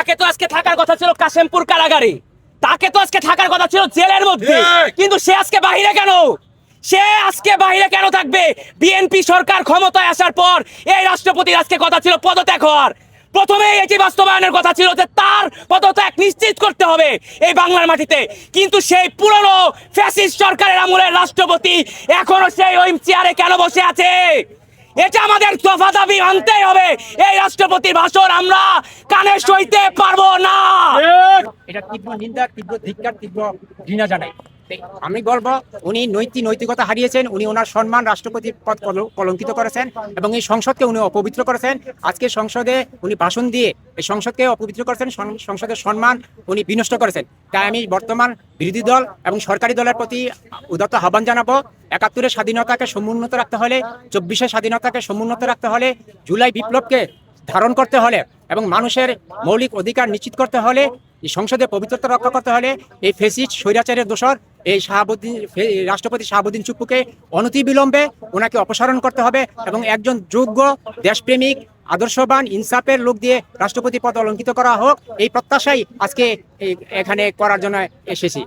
তাকে তো আজকে থাকার কথা ছিল কাশেমপুর কারাগারে, তাকে তো আজকে থাকার কথা ছিল জেলের মধ্যে, কিন্তু সে আজকে বাইরে কেন? সে আজকে বাইরে কেন থাকবে? বিএনপি সরকার ক্ষমতায় আসার পর এই রাষ্ট্রপতির আজকে কথা ছিল পদত্যাগ হওয়ার। প্রথমে এটি বাস্তবায়নের কথা ছিল যে তার পদত্যাগ নিশ্চিত করতে হবে এই বাংলার মাটিতে, কিন্তু সেই পুরনো ফ্যাসিস্ট সরকারের আমলের রাষ্ট্রপতি এখনো সেই ওই চেয়ারে কেন বসে আছে? এটা আমাদের দফা দাবি মানতেই হবে। এই রাষ্ট্রপতির ভাষণ আমরা কানে সইতে পারবো না। এটা তীব্র নিন্দা, তীব্র ধিক্কার, তীব্র ঘৃণা জানাই। আমি বলবো উনি নৈতিকতা হারিয়েছেন, উনি ওনার সম্মান রাষ্ট্রপতির পদ কলঙ্কিত করেছেন এবং এই সংসদকে উনি অপবিত্র করেছেন। আজকে সংসদে উনি ভাষণ দিয়ে এই সংসদকে অপবিত্র করেছেন, সংসদের সম্মান উনি বিনষ্ট করেছেন। তাই আমি বর্তমান বিরোধী দল এবং সরকারি দলের প্রতি উদাত্ত আহ্বান জানাবো, ৭১-এর স্বাধীনতাকে সমুন্নত রাখতে হলে, ২৪-এর স্বাধীনতাকে সমুন্নত রাখতে হলে, জুলাই বিপ্লবকে ধারণ করতে হলে এবং মানুষের মৌলিক অধিকার নিশ্চিত করতে হলে, এই সংসদে পবিত্রতা রক্ষা করতে হলে এই ফ্যাসিস্ট স্বৈরাচারের দোসর এই রাষ্ট্রপতি শাহাবুদ্দিন চুপ্পুকে অনতিবিলম্বে ওনাকে অপসারণ করতে হবে এবং একজন যোগ্য দেশপ্রেমিক আদর্শবান ইনসাফের লোক দিয়ে রাষ্ট্রপতি পদ অলঙ্কিত করা হোক, এই প্রত্যাশাই আজকে এখানে করার জন্য এসেছি।